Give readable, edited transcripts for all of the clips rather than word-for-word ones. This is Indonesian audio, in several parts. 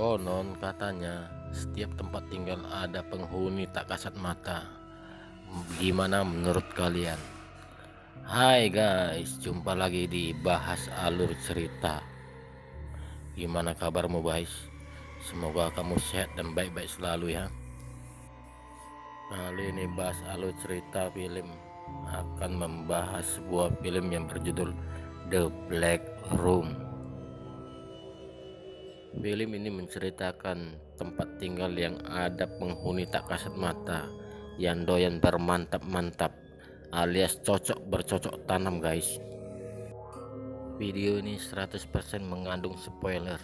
Konon katanya setiap tempat tinggal ada penghuni tak kasat mata. Gimana menurut kalian? Hai guys, jumpa lagi di Bahas Alur Cerita. Gimana kabarmu guys? Semoga kamu sehat dan baik-baik selalu ya. Kali ini Bahas Alur Cerita film akan membahas sebuah film yang berjudul The Black Room. Film ini menceritakan tempat tinggal yang ada penghuni tak kasat mata yang doyan bermantap-mantap alias cocok bercocok tanam guys. Video ini 100% mengandung spoiler,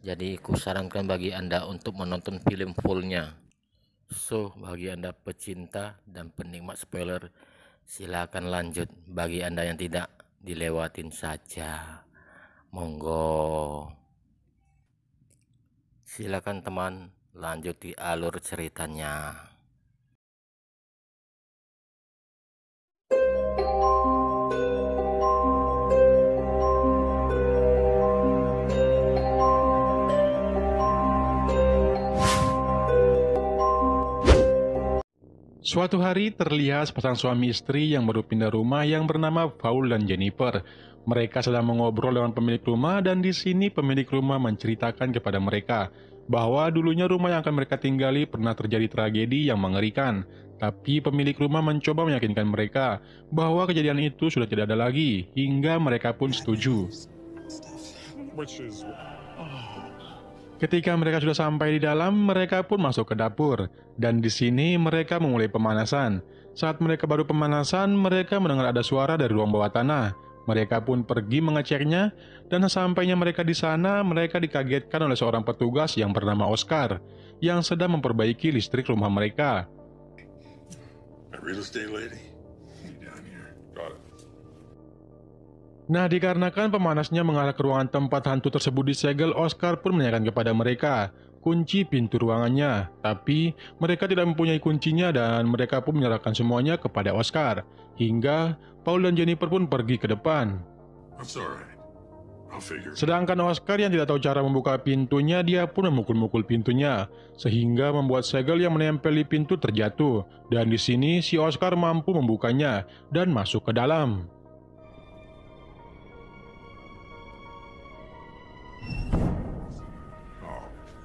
jadi kusarankan bagi anda untuk menonton film fullnya. So bagi anda pecinta dan penikmat spoiler, silakan lanjut. Bagi anda yang tidak, dilewatin saja, monggo. Silakan teman, lanjuti alur ceritanya. Suatu hari terlihat sepasang suami istri yang baru pindah rumah yang bernama Paul dan Jennifer. Mereka sedang mengobrol dengan pemilik rumah dan di sini pemilik rumah menceritakan kepada mereka bahwa dulunya rumah yang akan mereka tinggali pernah terjadi tragedi yang mengerikan. Tapi pemilik rumah mencoba meyakinkan mereka bahwa kejadian itu sudah tidak ada lagi, hingga mereka pun setuju. Ketika mereka sudah sampai di dalam, mereka pun masuk ke dapur. Dan di sini mereka memulai pemanasan. Saat mereka baru pemanasan, mereka mendengar ada suara dari ruang bawah tanah. Mereka pun pergi mengeceknya, dan sesampainya mereka di sana, mereka dikagetkan oleh seorang petugas yang bernama Oscar, yang sedang memperbaiki listrik rumah mereka. Nah, dikarenakan pemanasnya mengarah ke ruangan tempat hantu tersebut disegel, Oscar pun menanyakan kepada mereka kunci pintu ruangannya. Tapi mereka tidak mempunyai kuncinya dan mereka pun menyerahkan semuanya kepada Oscar. Hingga Paul dan Jennifer pun pergi ke depan. Sedangkan Oscar yang tidak tahu cara membuka pintunya, dia pun memukul-mukul pintunya sehingga membuat segel yang menempel di pintu terjatuh. Dan di sini si Oscar mampu membukanya dan masuk ke dalam.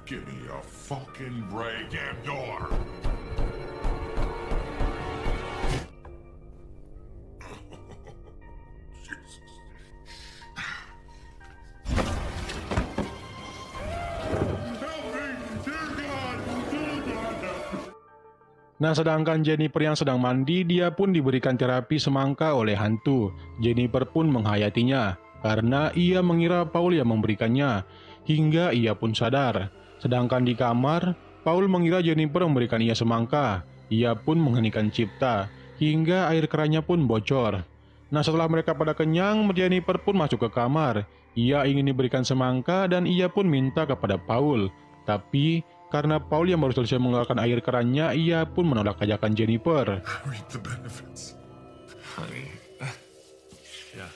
Give me a fucking break and door. Jesus. Help me, dear God, dear God. Nah, sedangkan Jennifer yang sedang mandi, dia pun diberikan terapi semangka oleh hantu. Jennifer pun menghayatinya karena ia mengira Paul yang memberikannya, hingga ia pun sadar. Sedangkan di kamar, Paul mengira Jennifer memberikan ia semangka. Ia pun mengheningkan cipta, hingga air kerannya pun bocor. Nah, setelah mereka pada kenyang, Jennifer pun masuk ke kamar. Ia ingin diberikan semangka dan ia pun minta kepada Paul. Tapi karena Paul yang baru selesai mengeluarkan air kerannya, ia pun menolak ajakan Jennifer. Reap the benefits. Honey. Yeah.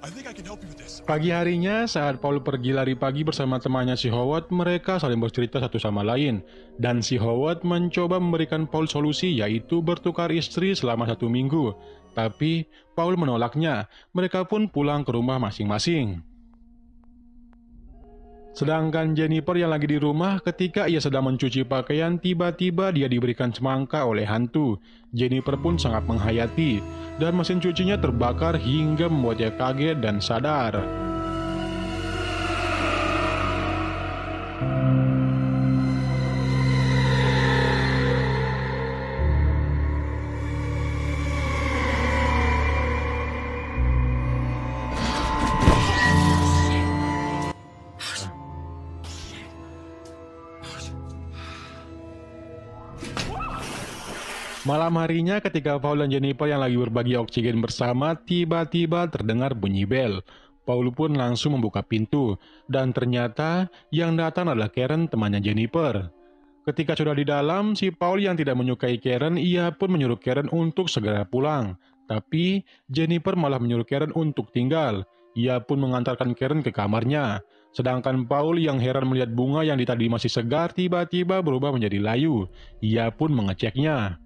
I think I can help you with this. Pagi harinya, saat Paul pergi lari pagi bersama temannya si Howard, mereka saling bercerita satu sama lain. Dan si Howard mencoba memberikan Paul solusi, yaitu bertukar istri selama 1 minggu. Tapi Paul menolaknya. Mereka pun pulang ke rumah masing-masing. Sedangkan Jennifer yang lagi di rumah, ketika ia sedang mencuci pakaian, tiba-tiba dia diberikan semangka oleh hantu. Jennifer pun sangat menghayati, dan mesin cucinya terbakar hingga membuatnya kaget dan sadar. Malam harinya ketika Paul dan Jennifer yang lagi berbagi oksigen bersama, tiba-tiba terdengar bunyi bel. Paul pun langsung membuka pintu, dan ternyata yang datang adalah Karen, temannya Jennifer. Ketika sudah di dalam, si Paul yang tidak menyukai Karen, ia pun menyuruh Karen untuk segera pulang. Tapi Jennifer malah menyuruh Karen untuk tinggal. Ia pun mengantarkan Karen ke kamarnya. Sedangkan Paul yang heran melihat bunga yang tadi masih segar tiba-tiba berubah menjadi layu. Ia pun mengeceknya.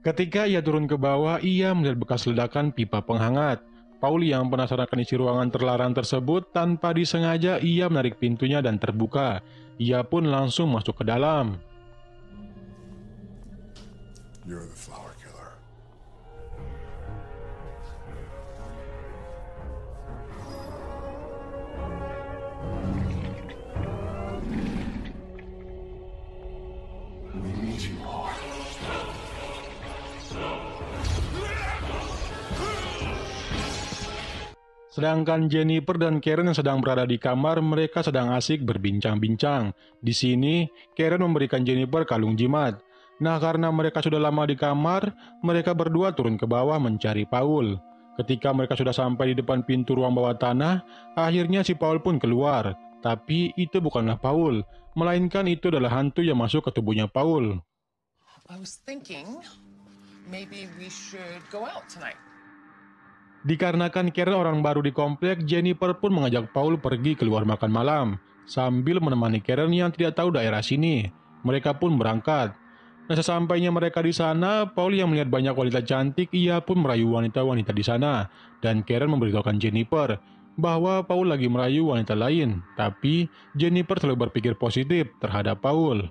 Ketika ia turun ke bawah, ia melihat bekas ledakan pipa penghangat. Paul yang penasaran akan isi ruangan terlarang tersebut, tanpa disengaja ia menarik pintunya dan terbuka. Ia pun langsung masuk ke dalam. You're the flower killer. We need you all. Sedangkan Jennifer dan Karen yang sedang berada di kamar, mereka sedang asik berbincang-bincang. Di sini, Karen memberikan Jennifer kalung jimat. Nah, karena mereka sudah lama di kamar, mereka berdua turun ke bawah mencari Paul. Ketika mereka sudah sampai di depan pintu ruang bawah tanah, akhirnya si Paul pun keluar. Tapi itu bukanlah Paul, melainkan itu adalah hantu yang masuk ke tubuhnya Paul. I was thinking maybe we should go out tonight. Dikarenakan Karen orang baru di komplek, Jennifer pun mengajak Paul pergi keluar makan malam, sambil menemani Karen yang tidak tahu daerah sini. Mereka pun berangkat. Nah, sesampainya mereka di sana, Paul yang melihat banyak wanita cantik, ia pun merayu wanita-wanita di sana. Dan Karen memberitahukan Jennifer bahwa Paul lagi merayu wanita lain. Tapi Jennifer selalu berpikir positif terhadap Paul.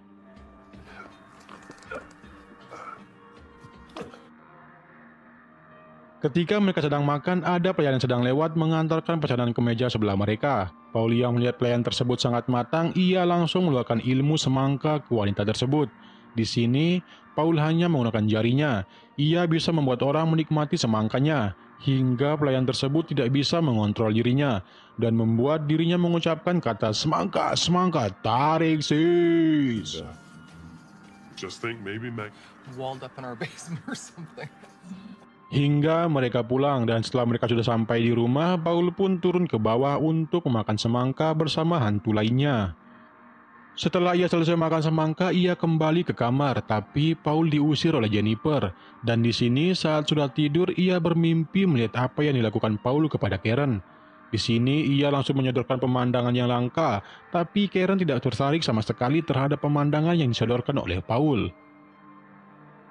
Ketika mereka sedang makan, ada pelayan yang sedang lewat mengantarkan pesanan ke meja sebelah mereka. Paul yang melihat pelayan tersebut sangat matang, ia langsung mengeluarkan ilmu semangka ke wanita tersebut. Di sini, Paul hanya menggunakan jarinya. Ia bisa membuat orang menikmati semangkanya, hingga pelayan tersebut tidak bisa mengontrol dirinya, dan membuat dirinya mengucapkan kata semangka, semangka, tarik sis. Just think maybe Mac. Walled up in our basement or something. Hingga mereka pulang, dan setelah mereka sudah sampai di rumah, Paul pun turun ke bawah untuk memakan semangka bersama hantu lainnya. Setelah ia selesai makan semangka, ia kembali ke kamar, tapi Paul diusir oleh Jennifer. Dan di sini saat sudah tidur, ia bermimpi melihat apa yang dilakukan Paul kepada Karen. Di sini ia langsung menyodorkan pemandangan yang langka, tapi Karen tidak tertarik sama sekali terhadap pemandangan yang disodorkan oleh Paul.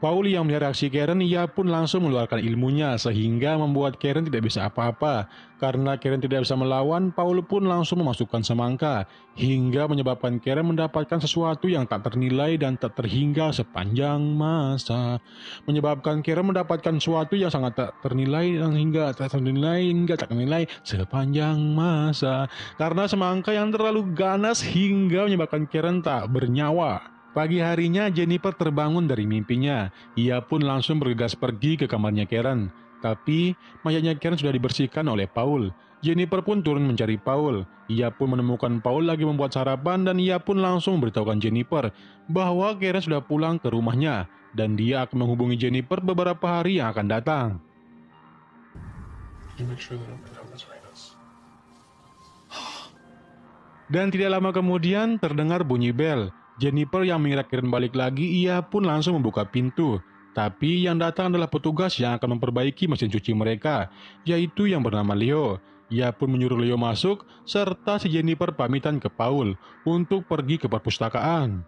Paul yang melihat reaksi Karen, ia pun langsung mengeluarkan ilmunya sehingga membuat Karen tidak bisa apa-apa. Karena Karen tidak bisa melawan, Paul pun langsung memasukkan semangka hingga menyebabkan Karen mendapatkan sesuatu yang tak ternilai dan tak terhingga sepanjang masa. Menyebabkan Karen mendapatkan sesuatu yang sangat tak ternilai dan hingga tak ternilai sepanjang masa. Karena semangka yang terlalu ganas hingga menyebabkan Karen tak bernyawa. Pagi harinya Jennifer terbangun dari mimpinya. Ia pun langsung bergegas pergi ke kamarnya Karen. Tapi mayatnya Karen sudah dibersihkan oleh Paul. Jennifer pun turun mencari Paul. Ia pun menemukan Paul lagi membuat sarapan dan ia pun langsung memberitahukan Jennifer bahwa Karen sudah pulang ke rumahnya dan dia akan menghubungi Jennifer beberapa hari yang akan datang. You make sure they don't pick up Miss Reynos. Dan tidak lama kemudian terdengar bunyi bel. Jennifer yang mengira Karen balik lagi, ia pun langsung membuka pintu. Tapi yang datang adalah petugas yang akan memperbaiki mesin cuci mereka, yaitu yang bernama Leo. Ia pun menyuruh Leo masuk, serta si Jennifer pamitan ke Paul untuk pergi ke perpustakaan.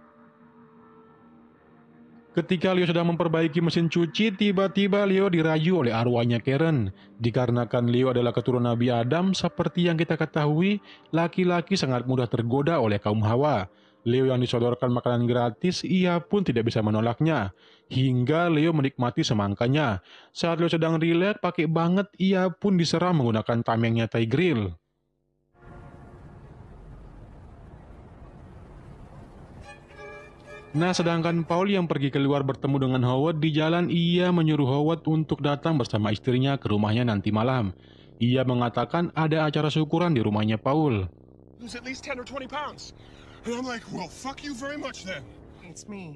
Ketika Leo sedang memperbaiki mesin cuci, tiba-tiba Leo dirayu oleh arwahnya Karen. Dikarenakan Leo adalah keturunan Nabi Adam, seperti yang kita ketahui, laki-laki sangat mudah tergoda oleh kaum Hawa. Leo yang disodorkan makanan gratis, ia pun tidak bisa menolaknya. Hingga Leo menikmati semangkanya. Saat Leo sedang rileks, pakai banget, ia pun diserang menggunakan tamengnya Thai Grill. Nah, sedangkan Paul yang pergi keluar bertemu dengan Howard di jalan, ia menyuruh Howard untuk datang bersama istrinya ke rumahnya nanti malam. Ia mengatakan ada acara syukuran di rumahnya Paul. Lose at least 10 or 20 pounds. And I'm like, well, fuck you very much then. It's me.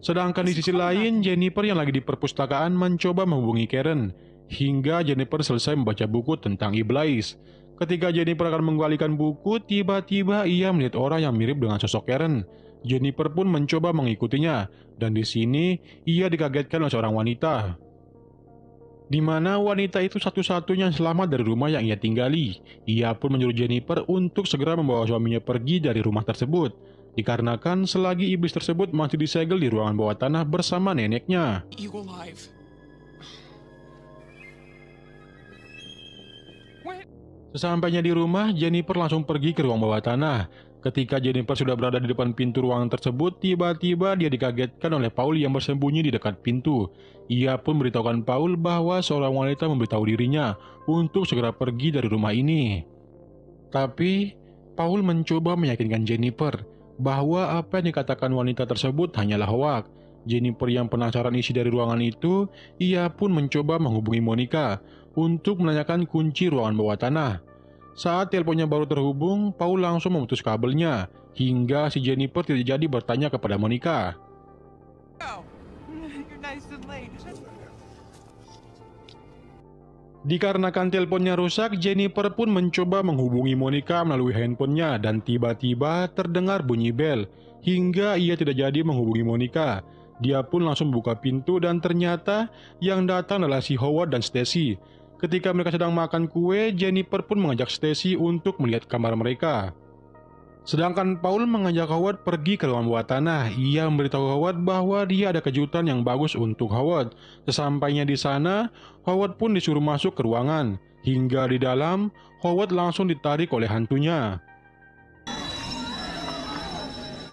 Sedangkan di sisi lain, Jennifer yang lagi di perpustakaan mencoba menghubungi Karen. Hingga Jennifer selesai membaca buku tentang iblis. Ketika Jennifer akan mengembalikan buku, tiba-tiba ia melihat orang yang mirip dengan sosok Karen. Jennifer pun mencoba mengikutinya, dan di sini ia dikagetkan oleh seorang wanita. di mana wanita itu satu-satunya yang selamat dari rumah yang ia tinggali. Ia pun menyuruh Jennifer untuk segera membawa suaminya pergi dari rumah tersebut, dikarenakan selagi iblis tersebut masih disegel di ruangan bawah tanah bersama neneknya. You alive? Sesampainya di rumah, Jennifer langsung pergi ke ruang bawah tanah. Ketika Jennifer sudah berada di depan pintu ruangan tersebut, tiba-tiba dia dikagetkan oleh Paul yang bersembunyi di dekat pintu. Ia pun memberitahukan Paul bahwa seorang wanita memberitahu dirinya untuk segera pergi dari rumah ini. Tapi, Paul mencoba meyakinkan Jennifer bahwa apa yang dikatakan wanita tersebut hanyalah hoak. Jennifer yang penasaran isi dari ruangan itu, ia pun mencoba menghubungi Monica untuk menanyakan kunci ruangan bawah tanah. Saat teleponnya baru terhubung, Paul langsung memutus kabelnya, hingga si Jennifer tidak jadi bertanya kepada Monica. Dikarenakan teleponnya rusak, Jennifer pun mencoba menghubungi Monica melalui handphonenya dan tiba-tiba terdengar bunyi bel, hingga ia tidak jadi menghubungi Monica. Dia pun langsung membuka pintu dan ternyata yang datang adalah si Howard dan Stacy. Ketika mereka sedang makan kue, Jennifer pun mengajak Stacy untuk melihat kamar mereka. Sedangkan Paul mengajak Howard pergi ke ruangan bawah tanah. Ia memberitahu Howard bahwa dia ada kejutan yang bagus untuk Howard. Sesampainya di sana, Howard pun disuruh masuk ke ruangan. Hingga di dalam, Howard langsung ditarik oleh hantunya.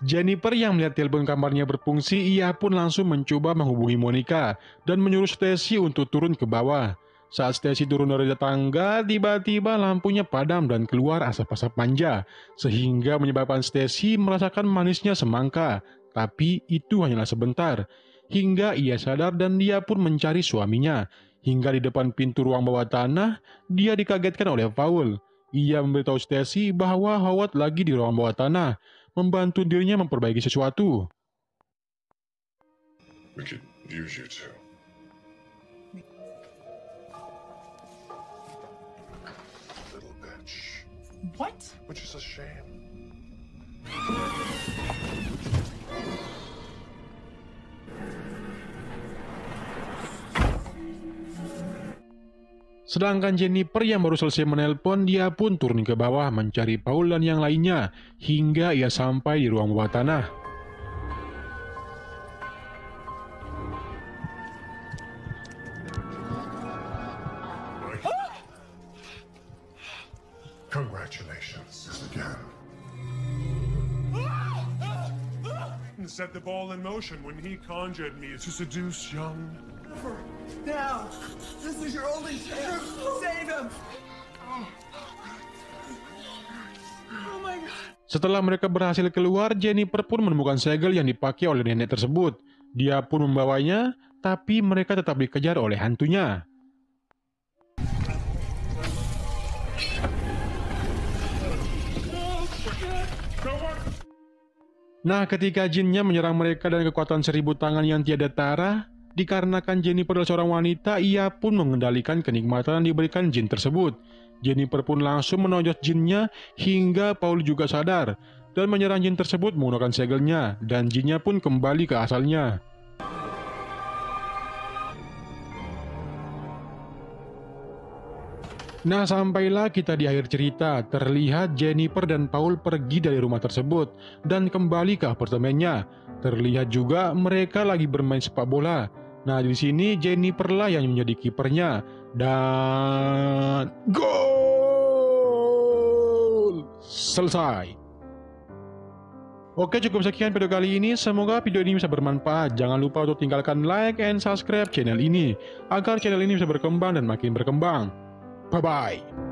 Jennifer yang melihat telepon kamarnya berfungsi, ia pun langsung mencoba menghubungi Monica dan menyuruh Stacy untuk turun ke bawah. Saat Stacy turun dari tangga, tiba-tiba lampunya padam dan keluar asap-asap manja, sehingga menyebabkan Stacy merasakan manisnya semangka. Tapi itu hanyalah sebentar, hingga ia sadar dan dia pun mencari suaminya. Hingga di depan pintu ruang bawah tanah, dia dikagetkan oleh Paul. Ia memberitahu Stacy bahwa Howard lagi di ruang bawah tanah, membantu dirinya memperbaiki sesuatu. We could use you too. Little bitch. What? Which is a shame. Sedangkan Jennifer yang baru selesai menelpon, dia pun turun ke bawah mencari Paul dan yang lainnya, hingga ia sampai di ruang bawah tanah. Congratulations again. Set the ball in motion when he conjured me to seduce young. Now, this is your only chance. Save him. Oh my God. Setelah mereka berhasil keluar, Jennifer pun menemukan segel yang dipakai oleh nenek tersebut. Dia pun membawanya, tapi mereka tetap dikejar oleh hantunya. Nah, ketika jinnya menyerang mereka dan kekuatan 1000 tangan yang tiada tara, dikarenakan Jennifer adalah seorang wanita, ia pun mengendalikan kenikmatan yang diberikan jin tersebut. Jennifer pun langsung menonjok jinnya hingga Paul juga sadar dan menyerang jin tersebut menggunakan segelnya, dan jinnya pun kembali ke asalnya. Nah, sampailah kita di akhir cerita. Terlihat Jennifer dan Paul pergi dari rumah tersebut dan kembali ke apartemennya. Terlihat juga mereka lagi bermain sepak bola. Nah, di sini Jennifer lah yang menjadi kipernya dan gol! Selesai. Oke, cukup sekian video kali ini. Semoga video ini bisa bermanfaat. Jangan lupa untuk tinggalkan like and subscribe channel ini agar channel ini bisa berkembang dan makin berkembang. Bye-bye.